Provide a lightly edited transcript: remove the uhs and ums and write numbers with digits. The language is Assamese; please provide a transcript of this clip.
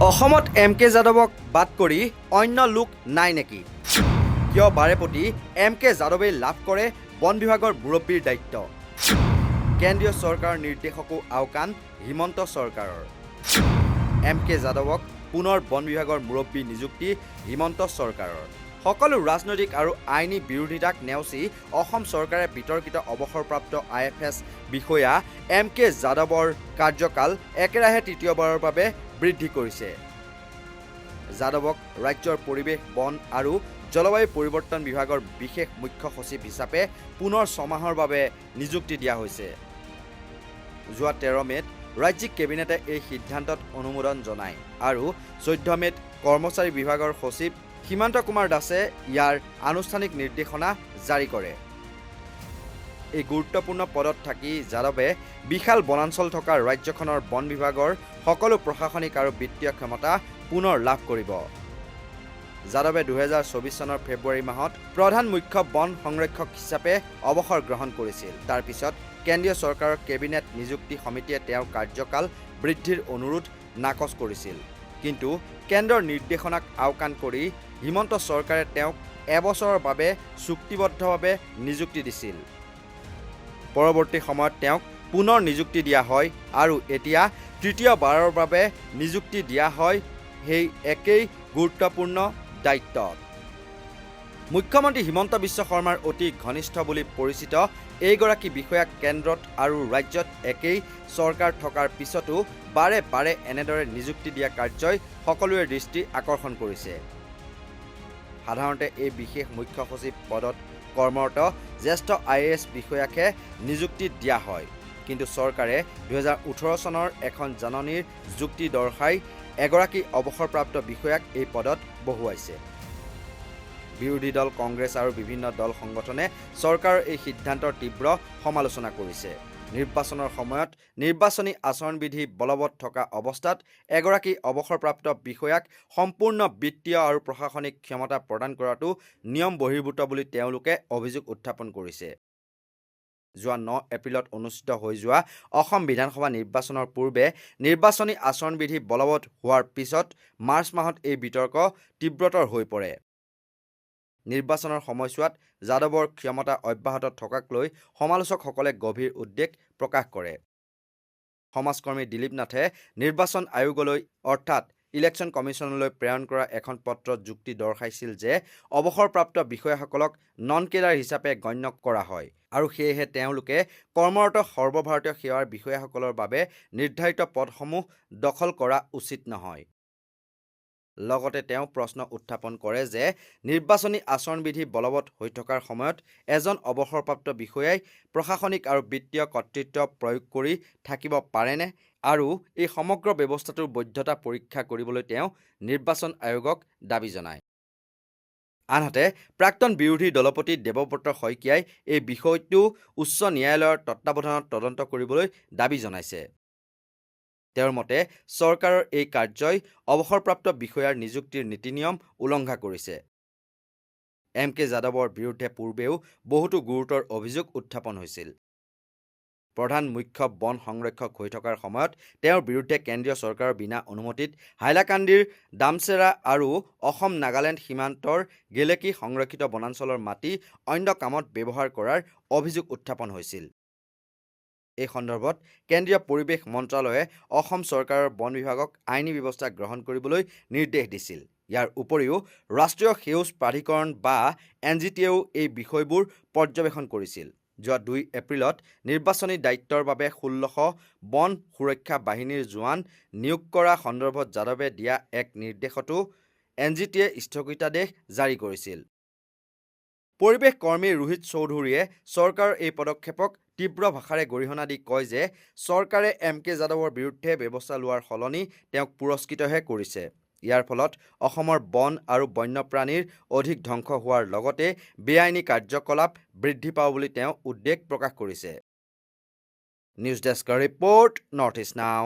অসমত এম.কে. যাদৱক বাদ কৰি অন্য লোক নাই নেকি? কিয় বাৰেপতি এম.কে. যাদৱে লাভ কৰে বন বিভাগৰ মুৰব্বীৰ দায়িত্ব? কেন্দ্ৰীয় চৰকাৰৰ নিৰ্দেশকো আওকাণ হিমন্ত চৰকাৰৰ। এম.কে. যাদৱক পুনৰ বন বিভাগৰ মুৰব্বী নিযুক্তি হিমন্ত চৰকাৰৰ। সকলো ৰাজনৈতিক আৰু আইনী বিৰোধিতাক নেওচি অসম চৰকাৰে বিতৰ্কিত অৱসৰপ্ৰাপ্ত IFS বিষয়া এম.কে. যাদৱৰ কাৰ্যকাল একেৰাহে তৃতীয়বাৰৰ বাবে বৃদ্ধি কৰিছে। যাদৱক ৰাজ্যৰ পৰিৱেশ বন আৰু জলবায়ু পৰিৱৰ্তন বিভাগৰ বিশেষ মুখ্য সচিব হিচাপে পুনৰ 6 মাহৰ বাবে নিযুক্তি দিয়া হৈছে। যোৱা 13 মে'ত ৰাজ্যিক কেবিনেটে এই সিদ্ধান্তত অনুমোদন জনায় আৰু 14 মে'ত কৰ্মচাৰী বিভাগৰ সচিব হিমন্ত কুমাৰ দাসে ইয়াৰ আনুষ্ঠানিক নিৰ্দেশনা জাৰি কৰে। এই গুৰুত্বপূৰ্ণ পদত থাকি যাদৱে বিশাল বনাঞ্চল থকা ৰাজ্যখনৰ বন বিভাগৰ সকলো প্ৰশাসনিক আৰু বিত্তীয় ক্ষমতা পুনৰ লাভ কৰিব। যাদৱে 2024 চনৰ ফেব্ৰুৱাৰী মাহত প্ৰধান মুখ্য বন সংৰক্ষক হিচাপে অৱসৰ গ্ৰহণ কৰিছিল। তাৰ পিছত কেন্দ্ৰীয় চৰকাৰৰ কেবিনেট নিযুক্তি সমিতিয়ে তেওঁৰ কাৰ্যকাল বৃদ্ধিৰ অনুৰোধ নাকচ কৰিছিল। কিন্তু কেন্দ্ৰৰ নিৰ্দেশনাক আওকাণ কৰি হিমন্ত চৰকাৰে তেওঁক এবছৰৰ বাবে চুক্তিবদ্ধভাৱে নিযুক্তি দিছিল। পৰৱৰ্তী সময়ত তেওঁক পুনৰ নিযুক্তি দিয়া হয় আৰু এতিয়া তৃতীয়বাৰৰ বাবে নিযুক্তি দিয়া হয় সেই একেই গুৰুত্বপূৰ্ণ দায়িত্বত। মুখ্যমন্ত্ৰী হিমন্ত বিশ্ব শৰ্মাৰ অতি ঘনিষ্ঠ বুলি পৰিচিত এইগৰাকী বিষয়াক কেন্দ্ৰত আৰু ৰাজ্যত একেই চৰকাৰ থকাৰ পিছতো বাৰে বাৰে এনেদৰে নিযুক্তি দিয়া কাৰ্যই সকলোৰে দৃষ্টি আকৰ্ষণ কৰিছে। সাধাৰণতে এই বিশেষ মুখ্য সচিব পদত কৰ্মৰত জ্যেষ্ঠ IAS বিষয়াকহে নিযুক্তি দিয়া হয়। কিন্তু চৰকাৰে 2018 চনৰ এখন জাননীৰ যুক্তি দৰ্শাই এগৰাকী অৱসৰপ্ৰাপ্ত বিষয়াক এই পদত বহুৱাইছে। বিৰোধী দল কংগ্ৰেছ আৰু বিভিন্ন দল সংগঠনে চৰকাৰৰ এই সিদ্ধান্তৰ তীব্ৰ সমালোচনা কৰিছে। নিৰ্বাচনৰ সময়ত নিৰ্বাচনী আচৰণবিধি বলবৎ থকা অৱস্থাত এগৰাকী অৱসৰপ্ৰাপ্ত বিষয়াক সম্পূৰ্ণ বিত্তীয় আৰু প্ৰশাসনিক ক্ষমতা প্ৰদান কৰাটো নিয়ম বহিৰ্ভূত বুলি তেওঁলোকে অভিযোগ উত্থাপন কৰিছে। যোৱা 9 এপ্ৰিলত অনুষ্ঠিত হৈ যোৱা অসম বিধানসভা নিৰ্বাচনৰ পূৰ্বে নিৰ্বাচনী আচৰণবিধি বলবৎ হোৱাৰ পিছত মাৰ্চ মাহত এই বিতৰ্ক তীব্ৰতৰ হৈ পৰে। নিৰ্বাচনৰ সময়ছোৱাত যাদৱৰ ক্ষমতা অব্যাহত থকাক লৈ সমালোচকসকলে গভীৰ উদ্বেগ প্ৰকাশ কৰে। সমাজকৰ্মী দিলীপ নাথে নিৰ্বাচন আয়োগলৈ অৰ্থাৎ ইলেকশ্যন কমিশ্যনলৈ প্ৰেৰণ কৰা এখন পত্ৰত যুক্তি দৰ্শাইছিল যে অৱসৰপ্ৰাপ্ত বিষয়াসকলক নন কেডাৰ হিচাপে গণ্য কৰা হয় আৰু সেয়েহে তেওঁলোকে কৰ্মৰত সৰ্বভাৰতীয় সেৱাৰ বিষয়াসকলৰ বাবে নিৰ্ধাৰিত পদসমূহ দখল কৰা উচিত নহয়। লগতে তেওঁ প্ৰশ্ন উত্থাপন কৰে যে নিৰ্বাচনী আচৰণবিধি বলবৎ হৈ থকাৰ সময়ত এজন অৱসৰপ্ৰাপ্ত বিষয়াই প্ৰশাসনিক আৰু বিত্তীয় কৰ্তৃত্ব প্ৰয়োগ কৰি থাকিব পাৰেনে আৰু এই সমগ্ৰ ব্যৱস্থাটোৰ বৈধতা পৰীক্ষা কৰিবলৈ তেওঁ নিৰ্বাচন আয়োগক দাবী জনায়। আনহাতে প্ৰাক্তন বিৰোধী দলপতি দেৱব্ৰত শইকীয়াই এই বিষয়টো উচ্চ ন্যায়ালয়ৰ তত্বাৱধানত তদন্ত কৰিবলৈ দাবী জনাইছে। তেওঁৰ মতে চৰকাৰৰ এই কাৰ্যই অৱসৰপ্ৰাপ্ত বিষয়াৰ নিযুক্তিৰ নীতি নিয়ম উলংঘা কৰিছে। এম.কে. যাদৱৰ বিৰুদ্ধে পূৰ্বেও বহুতো গুৰুতৰ অভিযোগ উত্থাপন হৈছিল। প্ৰধান মুখ্য বন সংৰক্ষক হৈ থকাৰ সময়ত তেওঁৰ বিৰুদ্ধে কেন্দ্ৰীয় চৰকাৰৰ বিনা অনুমতিত হাইলাকান্দিৰ দামচেৰা আৰু অসম নাগালেণ্ড সীমান্তৰ গেলেকী সংৰক্ষিত বনাঞ্চলৰ মাটি অন্য কামত ব্যৱহাৰ কৰাৰ অভিযোগ উত্থাপন হৈছিল। এই সন্দৰ্ভত কেন্দ্ৰীয় পৰিৱেশ মন্ত্ৰালয়ে অসম চৰকাৰৰ বন বিভাগক আইনী ব্যৱস্থা গ্ৰহণ কৰিবলৈ নিৰ্দেশ দিছিল। ইয়াৰ উপৰিও ৰাষ্ট্ৰীয় সেউজ প্ৰাধিকৰণ বা NGTয়েও এই বিষয়বোৰ পৰ্যবেক্ষণ কৰিছিল। যোৱা 2 এপ্ৰিলত নিৰ্বাচনী দায়িত্বৰ বাবে 1600 বন সুৰক্ষা বাহিনীৰ জোৱান নিয়োগ কৰা সন্দৰ্ভত যাদৱে দিয়া এক নিৰ্দেশতো NGTয়ে স্থগিতাদেশ জাৰি কৰিছিল। পৰিৱেশ কৰ্মী ৰোহিত চৌধুৰীয়ে চৰকাৰৰ এই পদক্ষেপক তীব্ৰ ভাষাৰে গৰিহণা দি কয় যে চৰকাৰে এম.কে. যাদৱৰ বিৰুদ্ধে ব্যৱস্থা লোৱাৰ সলনি তেওঁক পুৰস্কৃতহে কৰিছে। ইয়াৰ ফলত অসমৰ বন আৰু বন্যপ্ৰাণীৰ অধিক ধ্বংস হোৱাৰ লগতে বেআইনী কাৰ্যকলাপ বৃদ্ধি পাব বুলি তেওঁ উদ্বেগ প্ৰকাশ কৰিছে। নিউজ ডেস্কৰ ৰিপৰ্ট, নৰ্থ ইষ্ট নাও।